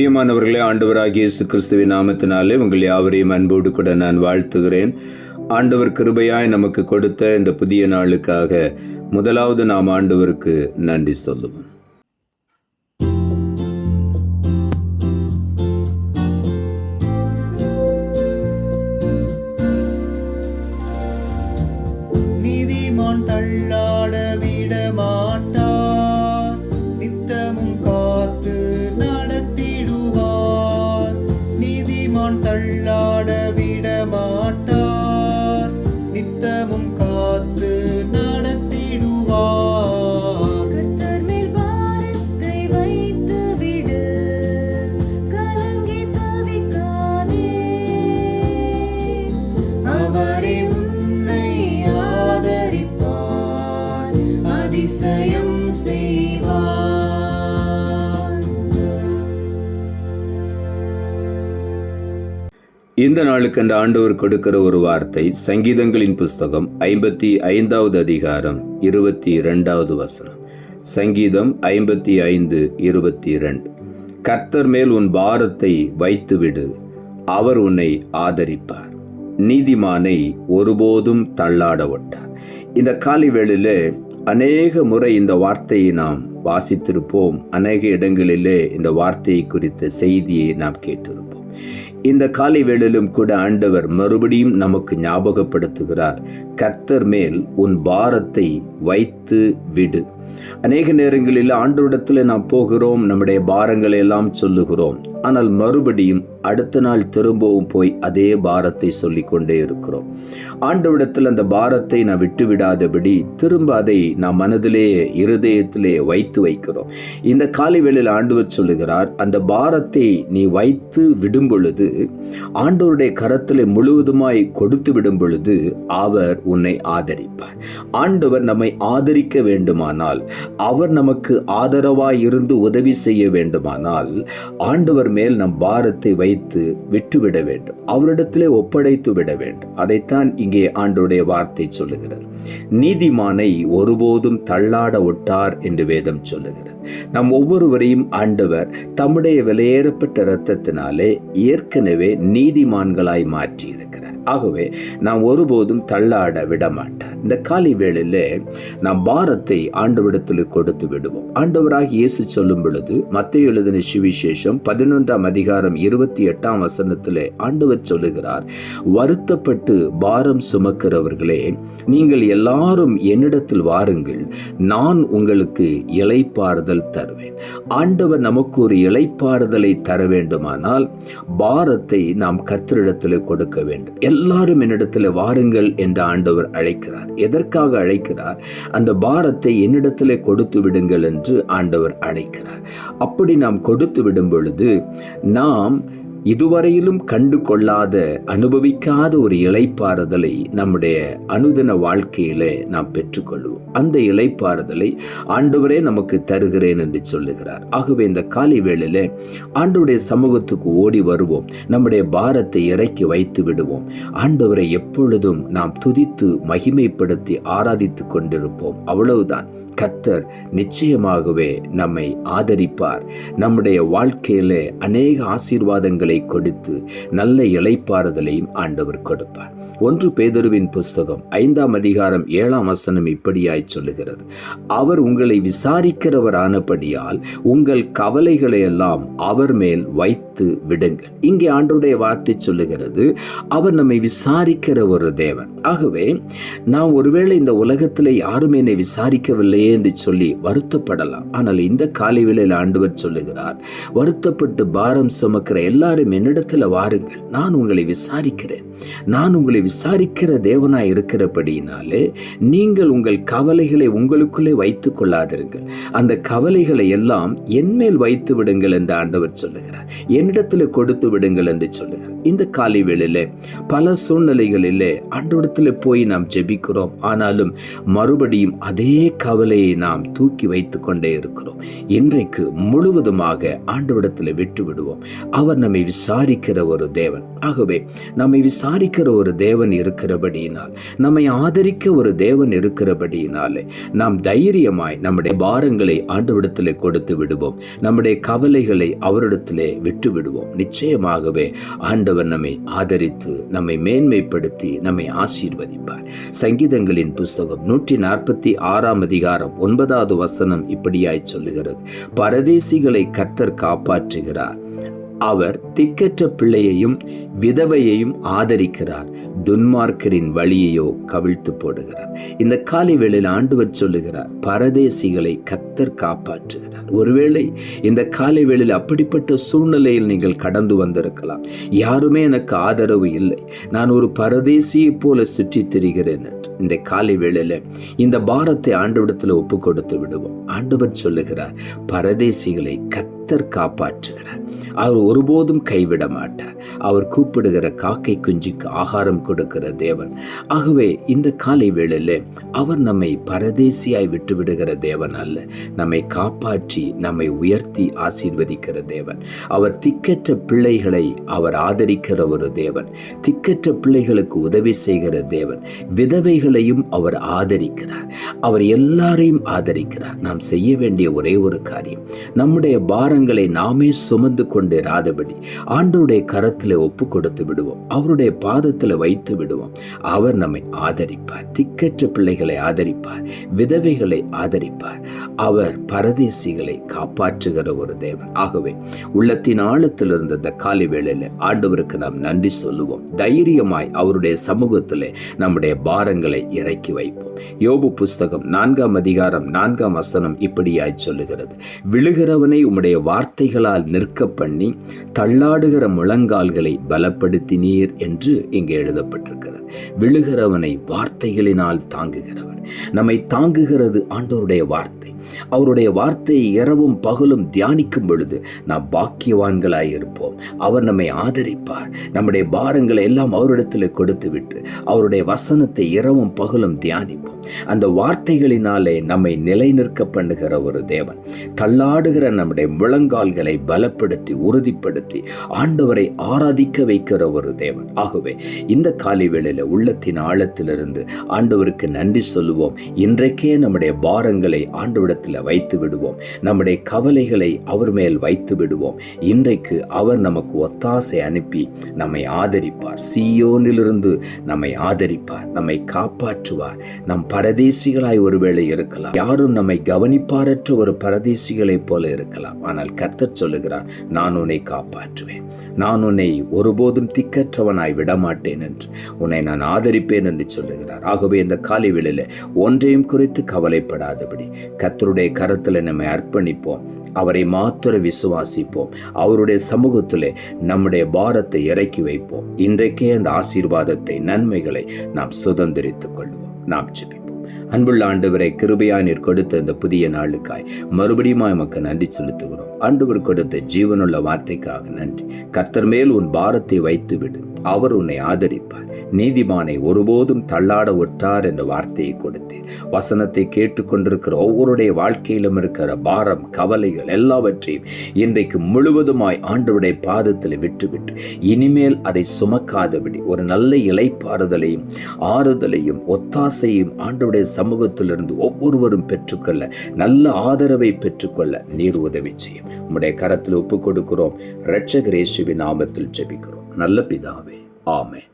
பிரியமானவர்களே, ஆண்டவராகிய இயேசு கிறிஸ்துவின் நாமத்தினாலே உங்கள் யாவரையும் அன்போடு கூட நான் வாழ்த்துகிறேன். ஆண்டவர் கிருபையாய் நமக்கு கொடுத்த இந்த புதிய நாளுக்காக முதலாவது நாம் ஆண்டவருக்கு நன்றி சொல்லுவோம். நீதிமான் தள்ளாட விட மாட்டார், நித்தமும் காத்து நடத்திடுவார். நீதிமான் தள்ளாட விட மாட்டார், நித்தமும் காத்து நடத்திடுவார். கர்த்தர் மேல் பாரத்தை வைத்து விடு, கலங்கி தவிக்காதே. அவரே உன்னை ஆதரிப்பார், அதிசயம் செய்வார். இந்த நாளுக்கு அந்த ஆண்டவர் கொடுக்கிற ஒரு வார்த்தை சங்கீதங்களின் புஸ்தகம் 55வது அதிகாரம் 22வது வசனம். சங்கீதம் 55:22. கர்த்தர் மேல் உன் பாரத்தை வைத்துவிடு, அவர் உன்னை ஆதரிப்பார், நீதிமானை ஒருபோதும் தள்ளாட ஒட்டார். இந்த காலை வேளையிலே அநேக முறை இந்த வார்த்தையை நாம் வாசித்திருப்போம். அநேக இடங்களிலே இந்த வார்த்தையை குறித்த செய்தியை நாம் கேட்டிருப்போம். இந்த காலை வேளையிலும் கூட ஆண்டவர் மறுபடியும் நமக்கு ஞாபகப்படுத்துகிறார், கர்த்தர் மேல் உன் பாரத்தை வைத்து விடு. அநேக நேரங்களில் ஆண்டவரிடத்தில் நாம் போகிறோம், நம்முடைய பாரங்களை எல்லாம் சொல்லுகிறோம். ஆனால் மறுபடியும் அடுத்த நாள் திரும்பவும் போய் அதே பாரத்தை சொல்லி கொண்டே இருக்கிறோம். ஆண்டவரிடத்தில் அந்த பாரத்தை நாம் விட்டு விடாதபடி திரும்ப அதை நாம் மனதிலே இருதயத்திலே வைத்து வைக்கிறோம். இந்த காலை வேளையில் ஆண்டவர் சொல்லுகிறார், அந்த பாரத்தை நீ வைத்து விடும் பொழுது, ஆண்டவருடைய கரத்திலே முழுவதுமாய் கொடுத்து விடும் பொழுது அவர் உன்னை ஆதரிப்பார். ஆண்டவர் நம்மை ஆதரிக்க வேண்டுமானால், அவர் நமக்கு ஆதரவாய் இருந்து உதவி செய்ய வேண்டுமானால், ஆண்டவர் மேல் நம் பாரத்தை வைத்து விட்டுவிட வேண்டும், அவரிடத்திலே ஒப்படைத்து விட வேண்டும். அதைத்தான் இங்கே ஆண்டவருடைய வார்த்தை சொல்லுகிறது. நீதிமானை ஒருபோதும் தள்ளாட ஒட்டார் என்று வேதம் சொல்லுகிறது. நம் ஒவ்வொருவரையும் ஆண்டவர் தம்முடைய விலையேறப்பட்ட இரத்தத்தினாலே ஏற்கனவே நீதிமான்களாய் மாற்றி இருக்கிறார். ஆகவே நாம் ஒருபோதும் தள்ளாட விட மாட்டார். இந்த காலை வேளையிலே நாம் பாரத்தை ஆண்டவரிடத்தில் கொடுத்து விடுவோம். ஆண்டவராக இயேசு சொல்லும் பொழுது மத்தேயு எழுதின சுவிசேஷம் 11ஆம் அதிகாரம் 28ஆம் வசனத்திலே ஆண்டவர் சொல்லுகிறார், வருத்தப்பட்டு பாரம் சுமக்கிறவர்களே, நீங்கள் எல்லாரும் என்னிடத்தில் வாருங்கள், நான் உங்களுக்கு இளைப்பாறுதல் தருவேன். ஆண்டவர் நமக்கு ஒரு இளைப்பாறுதலை தர வேண்டுமானால் பாரத்தை நாம் கர்த்தரிடத்தில் கொடுக்க வேண்டும். எல்லாரும் என்னிடத்தில் வாருங்கள் என்று ஆண்டவர் அழைக்கிறார். எதற்காக அழைக்கிறார்? அந்த பாரத்தை என்னிடத்திலே கொடுத்து விடுங்கள் என்று ஆண்டவர் அழைக்கிறார். அப்படி நாம் கொடுத்து விடும் பொழுது நாம் இதுவரையிலும் கண்டு கொள்ளாத, அனுபவிக்காத ஒரு இளைப்பாறுதலை நம்முடைய அனுதின வாழ்க்கையிலே நாம் பெற்றுக்கொள்வோம். அந்த இளைப்பாறுதலை ஆண்டவரே நமக்கு தருகிறேன் என்று சொல்லுகிறார். ஆகவே இந்த காலை வேளையிலே ஆண்டவருடைய சமூகத்துக்கு ஓடி வருவோம், நம்முடைய பாரத்தை இறக்கி வைத்து விடுவோம். ஆண்டவரை எப்பொழுதும் நாம் துதித்து மகிமைப்படுத்தி ஆராதித்து கொண்டிருப்போம். அவ்வளவுதான். கர்த்தர் நிச்சயமாகவே நம்மை ஆதரிப்பார். நம்முடைய வாழ்க்கையிலே அநேக ஆசீர்வாதங்களை கொடுத்து நல்ல இளைப்பாறுதலையும் ஆண்டவர் கொடுப்பார். 1 பேதுருவின் புஸ்தகம் 5ஆம் அதிகாரம் 7ஆம் வசனம் இப்படியாய் சொல்லுகிறது, அவர் உங்களை விசாரிக்கிறவர் ஆனபடியால் உங்கள் கவலைகளை எல்லாம் அவர் மேல் வைத்து விடுங்கள். இங்கே ஆண்டவருடைய வார்த்தை சொல்லுகிறது, அவர் நம்மை விசாரிக்கிற ஒரு தேவன். ஆகவே நாம் ஒருவேளை இந்த உலகத்தில் யாரும் என்னை விசாரிக்கவில்லையே என்று சொல்லி வருத்தப்படலாம். ஆனால் இந்த காலை வேளையில் ஆண்டவர் சொல்லுகிறார், வருத்தப்பட்டு பாரம் சுமக்கிற எல்லாரும் என்னிடத்தில் வாருங்கள், நான் உங்களை விசாரிக்கிறேன். நான் உங்களை விசாரிக்கிற தேவனாய் இருக்கிறபடியினாலே நீங்கள் உங்கள் கவலைகளை உங்களுக்குள்ளே வைத்துக் கொள்ளாதிருங்கள், அந்த கவலைகளை எல்லாம் என்மேல் வைத்து விடுங்கள் என்று ஆண்டவர் சொல்லுகிறார். என்னிடத்தில் கொடுத்து விடுங்கள் என்று சொல்லுகிறார். இந்த காலை வேளையிலே பல சூழ்நிலைகளிலே ஆண்டவரிடத்தில் போய் நாம் ஜெபிக்கிறோம். ஆனாலும் மறுபடியும் அதே கவலையை நாம் தூக்கி வைத்து கொண்டே இருக்கிறோம். இன்றைக்கு முழுவதுமாக ஆண்டவரிடத்தில் விட்டு விடுவோம். அவர் நம்மை விசாரிக்கிற ஒரு தேவன். ஆகவே நம்மை விசாரிக்கிற ஒரு தேவன் இருக்கிறபடியினால், நம்மை ஆதரிக்க ஒரு தேவன் இருக்கிறபடியினாலே நாம் தைரியமாய் நம்முடைய பாரங்களை ஆண்டவரிடத்திலே கொடுத்து விடுவோம். நம்முடைய கவலைகளை அவரிடத்திலே விட்டு விடுவோம். நிச்சயமாகவே ஆண்டவர் நம்மை ஆதரித்து நம்மை மேன்மைப்படுத்தி நம்மை ஆசீர்வதிப்பார். சங்கீதங்களின் புஸ்தகம் 146 அதிகாரம் 9வது வசனம் இப்படியாய் சொல்லுகிறது, பரதேசிகளை கர்த்தர் காப்பாற்றுகிறார், அவர் திக்கற்ற பிள்ளையையும் விதவையையும் ஆதரிக்கிறார், துன்மார்க்கரின் வழியையோ கவிழ்த்து போடுகிறார். இந்த காலை வேளையில் ஆண்டவர் சொல்லுகிறார், பரதேசிகளை கர்த்தர் காப்பாற்றுகிறார். ஒருவேளை இந்த காலை வேளையில் அப்படிப்பட்ட சூழ்நிலையில் நீங்கள் கடந்து வந்திருக்கலாம். யாருமே எனக்கு ஆதரவு இல்லை, நான் ஒரு பரதேசியை போல சுற்றி திரிகிறேன். இந்த காலை வேளையில இந்த பாரத்தை ஆண்டவரிடத்தில் ஒப்பு கொடுத்து விடுவோம். ஆண்டவர் சொல்லுகிறார், பரதேசிகளை கர்த்தர் காப்பாற்றுகிறார், அவர் ஒருபோதும் கைவிட மாட்டார். அவர் கூப்பிடுகிற காக்கை குஞ்சுக்கு ஆகாரம் கொடுக்கிற தேவன். ஆகவே இந்த காலை வேளையில அவர் நம்மை பரதேசியாய் விட்டு விடுகிற தேவன் அல்ல, நம்மை காப்பாற்றி நம்மை உயர்த்தி ஆசீர்வதிக்கிற தேவன். அவர் திக்கற்ற பிள்ளைகளை அவர் ஆதரிக்கிற ஒரு தேவன். திக்கற்ற பிள்ளைகளுக்கு உதவி செய்கிற தேவன். விதவைகளையும் அவர் ஆதரிக்கிறார். அவர் எல்லாரையும் ஆதரிக்கிறார். நாம் செய்ய வேண்டிய ஒரே ஒரு காரியம், நம்முடைய பாரங்களை நாமே சுமந்து கொண்டிராதபடி ஆண்டவருடைய கரத்தில் ஒப்பு கொடுத்து விடுவோம். அவருடைய பாதத்தில் வைத்து விடுவோம். அவர் நம்மை ஆதரிப்பார். திக்கற்ற பிள்ளைகளை ஆதரிப்பார், விதவைகளை ஆதரிப்பார். அவர் பரதேசிகளை காப்பாற்றுகிற ஒரு தேவன். ஆகவே உள்ளத்தின் ஆழத்தில் இருந்த இந்த காலை வேளையில ஆண்டவருக்கு நாம் நன்றி சொல்லுவோம். தைரியமாய் அவருடைய சமூகத்திலே நம்முடைய பாரங்களை இறக்கி வைப்போம். யோபு புஸ்தகம் 4 அதிகாரம் 4 வசனம் இப்படியாய் சொல்லுகிறது, விழுகிறவனை உம்முடைய வார்த்தைகளால் நிற்க பண்ணி தள்ளாடுகிற முழங்கால்களை பலப்படுத்தினீர் என்று இங்கே எழுதப்பட்டிருக்கிறது. விழுகிறவனை வார்த்தைகளினால் தாங்குகிறவன். நம்மை தாங்குகிறது ஆண்டவருடைய வார்த்தை. அவருடைய வார்த்தையை இரவும் பகலும் தியானிக்கும் பொழுது நாம் பாக்கியவான்களாய் இருப்போம். அவர் நம்மை ஆதரிப்பார். நம்முடைய பாரங்களை எல்லாம் அவரிடத்தில் கொடுத்து விட்டு அவருடைய வசனத்தை இரவும் பகலும் தியானிப்போம். அந்த வார்த்தைகளினாலே நம்மை நிலை நிற்க பண்ணுகிற ஒரு தேவன். தள்ளாடுகிற நம்முடைய முழங்கால்களை பலப்படுத்தி உறுதிப்படுத்தி ஆண்டவரை ஆராதிக்க வைக்கிற ஒரு தேவன். ஆகவே இந்த காலை வேளையில உள்ளத்தின் ஆழத்திலிருந்து ஆண்டவருக்கு நன்றி சொல்லுவோம். இன்றைக்கே நம்முடைய பாரங்களை ஆண்டவரிடத்தில் வைத்து விடுவோம். நம்முடைய கவலைகளை அவர் மேல் வைத்து விடுவோம். இன்றைக்கு அவர் நமக்கு ஒத்தாசை அனுப்பி நம்மை ஆதரிப்பார். சீயோனிலிருந்து நம்மை ஆதரிப்பார், நம்மை காப்பாற்றுவார். நம் பரதேசிகளாய் ஒருவேளை இருக்கலாம், யாரும் நம்மை கவனிப்பாரற்ற ஒரு பரதேசிகளை போல இருக்கலாம். ஆனால் கர்த்தர் சொல்லுகிறார், நான் உன்னை காப்பாற்றுவேன், நான் உன்னை ஒருபோதும் திக்கற்றவனாய் விடமாட்டேன் என்று, உன்னை நான் ஆதரிப்பேன் என்று சொல்லுகிறார். ஆகவே இந்த காலை வேளையில ஒன்றையும் குறித்து கவலைப்படாதபடி கர்த்தருடைய கரத்தில் நம்மை அர்ப்பணிப்போம். அவரை மாத்திர விசுவாசிப்போம். அவருடைய சமூகத்திலே நம்முடைய பாரத்தை இறக்கி வைப்போம். இன்றைக்கே அந்த ஆசீர்வாதத்தை, நன்மைகளை நாம் சுதந்திரித்துக் கொள்வோம். நாம் ஜெபிப்போம். அன்புள்ள ஆண்டவரை, கிருபையாய் நீர் கொடுத்த இந்த புதிய நாளுக்காய் மறுபடியும் எமக்கு நன்றி செலுத்துகிறோம். ஆண்டவர் கொடுத்த ஜீவனுள்ள வார்த்தைக்காக நன்றி. கர்த்தர் மேல் உன் பாரத்தை வைத்து விடு, அவர் உன்னை ஆதரிப்பார். நீதிமானை ஒருபோதும் தள்ளாட ஒட்டார் என்ற வார்த்தையை கொடுத்தேன். வசனத்தை கேட்டுக்கொண்டிருக்கிற ஒவ்வொருடைய வாழ்க்கையிலும் இருக்கிற பாரம், கவலைகள் எல்லாவற்றையும் இன்றைக்கு முழுவதுமாய் ஆண்டவருடைய பாதத்தில் விட்டுவிட்டு இனிமேல் அதை சுமக்காதபடி ஒரு நல்ல இளைப்பாறுதலையும் ஆறுதலையும் ஒத்தாசையும் ஆண்டவருடைய சமூகத்திலிருந்து ஒவ்வொருவரும் பெற்றுக்கொள்ள, நல்ல ஆதரவை பெற்றுக்கொள்ள நீர் உதவி செய்யும். உம்முடைய கரத்தில் ஒப்புக் கொடுக்கிறோம். இரட்சகர் இயேசுவின் நாமத்தில் ஜெபிக்கிறோம் நல்ல பிதாவே, ஆமென்.